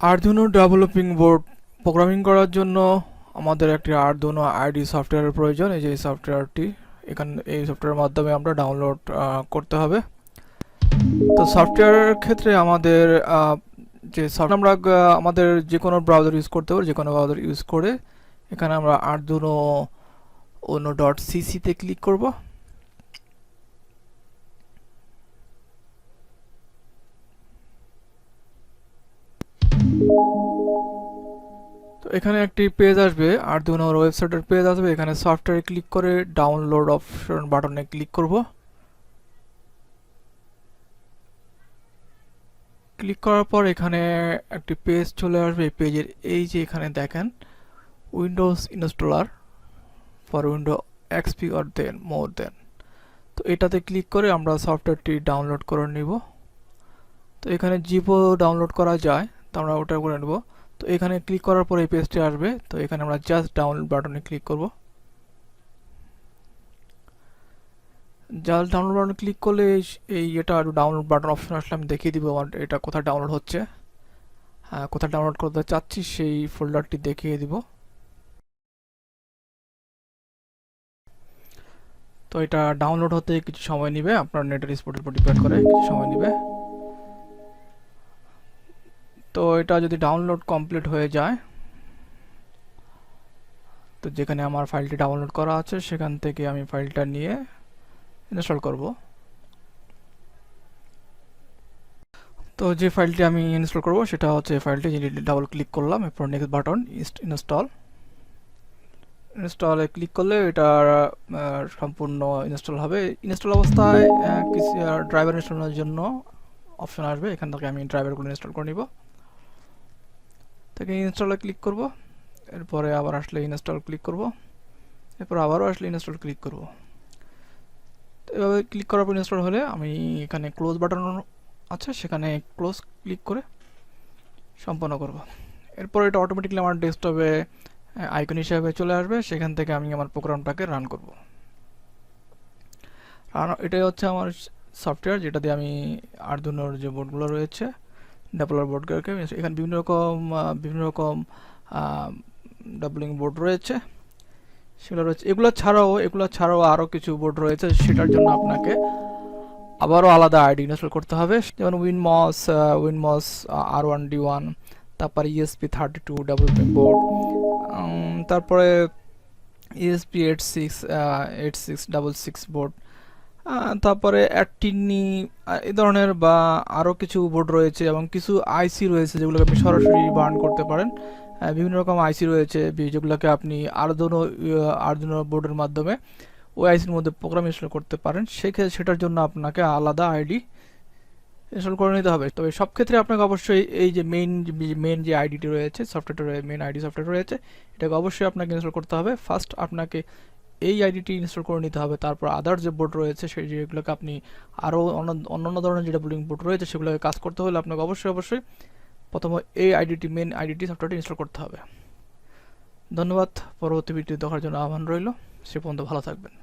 Arduino developing board programming করার জন্য আমাদের একটি আরডুইনো আইডি সফটওয়্যারের প্রয়োজন। এই যে এই সফটওয়্যারটি এখানে এই সফটওয়্যারের মাধ্যমে আমরা ডাউনলোড করতে হবে। তো সফটওয়্যারের ক্ষেত্রে আমাদের যে আমরা আমাদের যে কোনো ব্রাউজার ইউজ করতে পারি, যে কোনো ব্রাউজার ইউজ করে এখানে আমরা আরডুইনো .cc তে ক্লিক করব। তো এখানে একটি পেজ আসবে, আরডুইনোর ওয়েবসাইটের পেজ আসবে। এখানে সফটওয়্যারে ক্লিক করে ডাউনলোড অপশন বাটনে ক্লিক করব। ক্লিক করার পর এখানে একটি পেজ চলে আসবে। এই পেজের এই যে এখানে দেখেন Windows installer for window XP or then more then, তো এটাতে ক্লিক করে আমরা সফটওয়্যারটি ডাউনলোড করে নিব। তো এখানে জিপও ডাউনলোড করা যায়, তো আমরা ওটা করে নেব। তো এখানে ক্লিক করার পর এই পেজটি আসবে। তো এখানে আমরা জাস্ট ডাউনলোড বাটনে ক্লিক করব। জাস্ট ডাউনলোড বাটনে ক্লিক করলে এই এটা ডাউনলোড বাটন অপশন আসলে আমি দেখিয়ে দিব আমার এটা কোথায় ডাউনলোড হচ্ছে। হ্যাঁ, কোথায় ডাউনলোড করতে চাচ্ছি সেই ফোল্ডারটি দেখিয়ে দিব। তো এটা ডাউনলোড হতে কিছু সময় নেবে, আপনার নেটের স্পিডের উপর ডিপেন্ড করে, কিছু সময় নেবে। তো এটা যদি ডাউনলোড কমপ্লিট হয়ে যায়, তো যেখানে আমার ফাইলটি ডাউনলোড করা আছে সেখান থেকে আমি ফাইলটা নিয়ে ইনস্টল করব। তো যে ফাইলটি আমি ইনস্টল করব সেটা হচ্ছে এই ফাইলটি, ডাবল ক্লিক করলাম, এরপর নেক্সট বাটন ইনস্টলে ক্লিক করলে এটা সম্পূর্ণ ইনস্টল হবে। ইনস্টল অবস্থায় কিছু ড্রাইভার ইনস্টলের জন্য অপশন আসবে, এখান থেকে আমি ড্রাইভারগুলো ইনস্টল করে নিব। থেকে ইনস্টলে ক্লিক করব, এরপরে আবার আসলে ইনস্টল ক্লিক করব, এরপর আবারও আসলে ইনস্টল ক্লিক করব। তো এভাবে ক্লিক করার পর ইনস্টল হলে আমি এখানে ক্লোজ বাটন আছে, সেখানে ক্লোজ ক্লিক করে সম্পন্ন করব। এরপর এটা অটোমেটিক্যালি আমার ডেস্কটপে আইকন হিসেবে চলে আসবে, সেখান থেকে আমি আমার প্রোগ্রামটাকে রান করব। এটাই হচ্ছে আমার সফটওয়্যার, যেটা দিয়ে আমি আরডুইনোর যে বোর্ডগুলো রয়েছে ডেভেলপার বোর্ডগুলোকে, এখানে বিভিন্ন রকম ডাবলিং বোর্ড রয়েছে, সেগুলো রয়েছে। এগুলো ছাড়াও আরও কিছু বোর্ড রয়েছে, সেটার জন্য আপনাকে আবারও আলাদা আইডি ইনস্টল করতে হবে। যেমন উইনমস R1D1, তারপরে ESP32 ডেভেলপিং বোর্ড, তারপরে ESP8666 বোর্ড, তারপরে ATtiny, এই ধরনের বা আরও কিছু বোর্ড রয়েছে এবং কিছু আইসি রয়েছে যেগুলোকে আপনি সরাসরি বার্ন করতে পারেন। বিভিন্ন রকম আইসি রয়েছে যেগুলোকে আপনি আরডুইনো বোর্ডের মাধ্যমে ওই আইসির মধ্যে প্রোগ্রাম ইনস্টল করতে পারেন। সেটার জন্য আপনাকে আলাদা আইডি ইনস্টল করে নিতে হবে। তবে সব ক্ষেত্রে আপনাকে অবশ্যই এই যে মেইন যে আইডিটি রয়েছে, সফটওয়্যার মেইন আইডি সফটওয়্যার রয়েছে, এটাকে অবশ্যই আপনাকে ইনস্টল করতে হবে। ফার্স্ট আপনাকে এই আইডিটি ইনস্টল করে নিতে হবে, তারপর আদার যে বোর্ড রয়েছে সেই যেগুলোকে আপনি আরও অন্যান্য ধরনের যে ডাবলিং বোর্ড রয়েছে সেগুলোকে কাজ করতে হলে আপনাকে অবশ্যই প্রথমে এই মেইন আইডিটি সফটওয়্যারটি ইনস্টল করতে হবে। ধন্যবাদ। পরবর্তী ভিডিও দেখার জন্য আহ্বান রইল। সে পর্যন্ত ভালো থাকবেন।